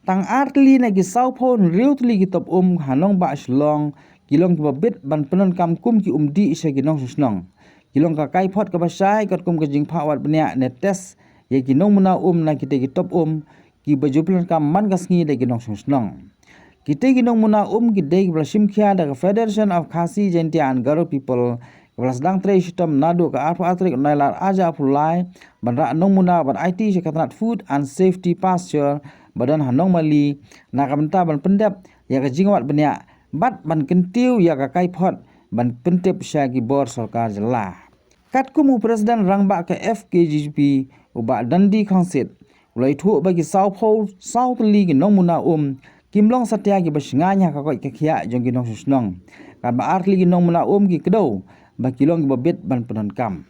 tang artli na gi sauphon reutli gi top hanong ba shlong kilong ki babit ban penon kam kum ki di isa gi nong susnong kilong ka kai phot ka basai kat kum ka jing phawat bnya ne tes ye gi nong muna na kite gi top ki bajuplan kam man gasngi de gi nong susnong kite gi nong muna ki de gi blasim khia da Federation of Khasi Jaintia and Garo people Kelas dang tre sistem nadu ke arfa atrik nailar aja pulai bandra nong muna ban IT sekatrat food and safety pasture badan hanong mali nakamenta ban pendep ya ke jingwat benya bat ban kentiu ya ka kai phot ban pentep syagi bor sarkar jela kat kumu presiden rangba ke FKGP uba dandi khangsit ulai thu bagi South League nong muna kimlong satya gi basnganya ka koi ke khia jong gi nong susnong kan ba arli gi nong muna gi kedo bakilong babet ban penon kam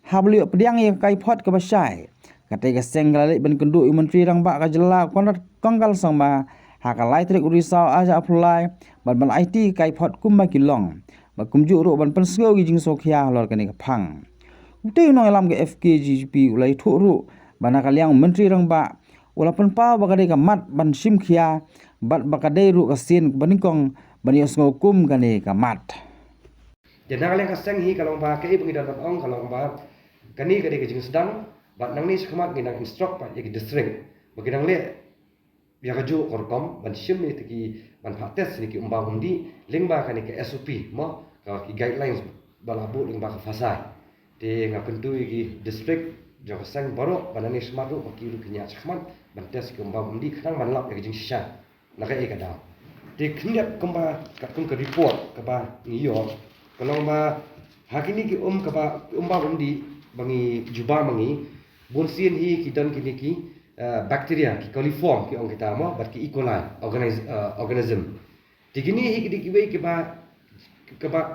habli pediang yang kai phot ke basai kate ga senglale ban kendu menteri rangba ka jela konrat konggal sangma ha ka lai trek urisau aja apply ban IT kai phot kum bakilong ba kumju ro ban pensgo gi jing sokhia lor kani ka phang ute no alam ke FKGP ulai thu ru bana kaliang menteri rangba ula pen pa ba ka mat ban sim khia bat ba ka ru ka sin baningkong banios ngokum kani ka mat Jangan kalian kaseng hi kalau mbak kei pengidan ong kalau mbak kani kade kejing sedang bat nang ni sekemat nginang instruct pak yaki district bagi nang le ya kaju korkom ban sim ni tiki ban tes ni ki undi lingba kani ke SOP mo ki guidelines balabu lingba ke fasai de ngapentu ki district jo kaseng baru ban ni sekemat ru baki ru kinya sekemat ban tes ki undi kadang ban lap yaki jing sisa naga e kada de knyap kemba kat ke report ke ba ngiyo kalau ma hakini ki kapa ba undi bangi juba mangi bonsin hi kidan kini ki bacteria ki coliform ki ong kita mo bat ki E. coli organism tigini hi ki wei ki ba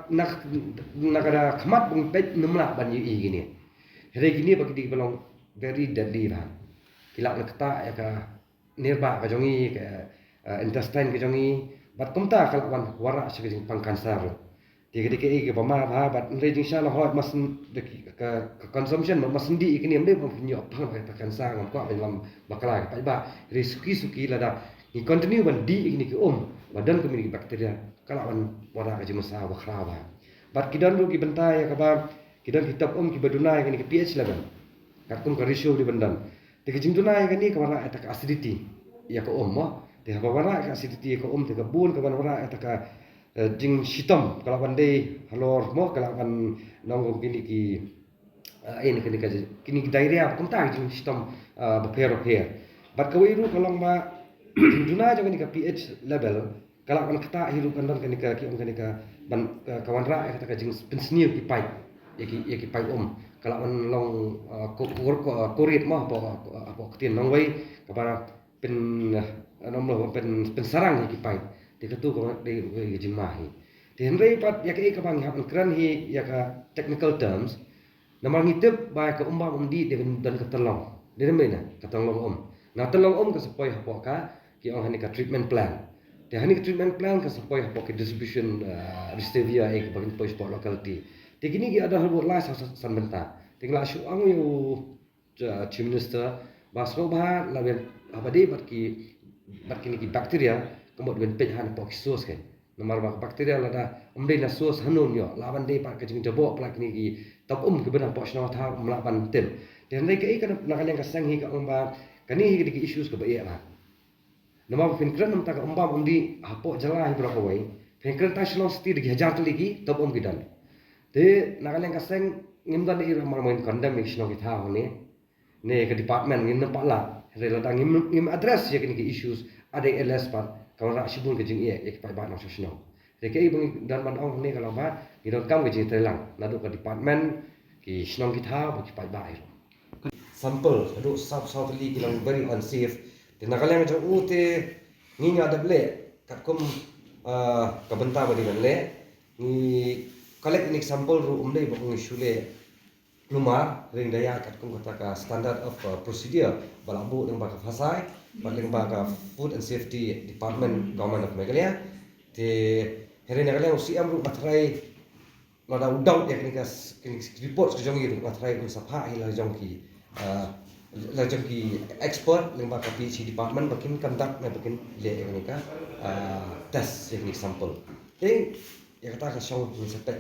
nak nakada khamat bung pet numla ban yi gini here gini bagi di belong very deadly ba kilak nak ta ya ka nirba ka jongi ka intestine ka jongi bat kumta kalwan wara siging pang kanser tiga ke pama bat rejing shala hot mas ke consumption mas di ikini amde punya pang ka kanser ngam ko lam bakala pa ba suki lada ni continue ban di ikini ke badan kemini bakteria kala wan wara ka jimasa bakra ba bat kidan ru ki bentai ya ka ba kidan kitab ki baduna ikini ke pH level katum ka ratio di bandan tiga jingduna ikini ka wara atak acidity ya ka mo te ha wara ka acidity ka te ka bun ka wara atak jing sitom kalau pandai halor mo kalau kan nongong kini ki ini kini diarrhea kunta jing sitom beper bat kawiru kalau ma duna jangan ka pH level kalau kan kata hiru kan kini ka ban kawan ra kata jing pensniu ki pai ki pai kalau kan long korit mo apa ketin nong wei kapara pen nomlo pen sarang ki pai dikatu ko de jimahi tenrei pat ya ke kabang hapan kran hi ya ka technical terms namang ngitep ba ka undi de dan ketelong de mena ketelong na telong ka sepoi hapo ka ki ong hani ka treatment plan de hani ka treatment plan ka sepoi hapo ka distribution restevia e ka bagin poi sport locality de gini gi ada hal la san benta tingla shu ang yu chief minister basro ba la apa de bat kini ki bacteria kemot ben pehan po kisos kan nomor bakteria lada na sos hanun yo lawan de pak kejing jabo plak ni ki top ke bena po sno tha mlaban tem dan de ke kan nak yang kasang hi ka umba kani hi ki issues ka ba ya la nomor fin kran nam ta ka umba undi hapo jala hi bra ko wai fin kran ta slo sti de hajar tli ki top kidan de nak yang kasang ngimdan i ramar main kandam ki sno ki tha hone ne ke department ngin pa la rela dang ngim address ya ki issues ada LS pat kalau nak sibun ke jing ek pai ba nak sosno reke bang dan man ong ne kalau ba gidon kam ke jing telang nadu ke department ki snong kita ba ki pai ba iro sample adu south li kilang very unsafe de nakaleng jo ute nginga dable katkum ka benta ba di le ni collect ni sample ru umdei ba ngi shule lumar ring daya katkum kata ka standard of procedure balabu dengan baka fasai baling baka food and safety department government of Meghalaya te here Meghalaya usi amru matrai lada udau ya kini report ke jongi matrai un sapha hila jongki lajang ki expert leng ba kapi si department bakin conduct na bakin le yang ni ka test yang ni sampel ya kata ka song ni sepet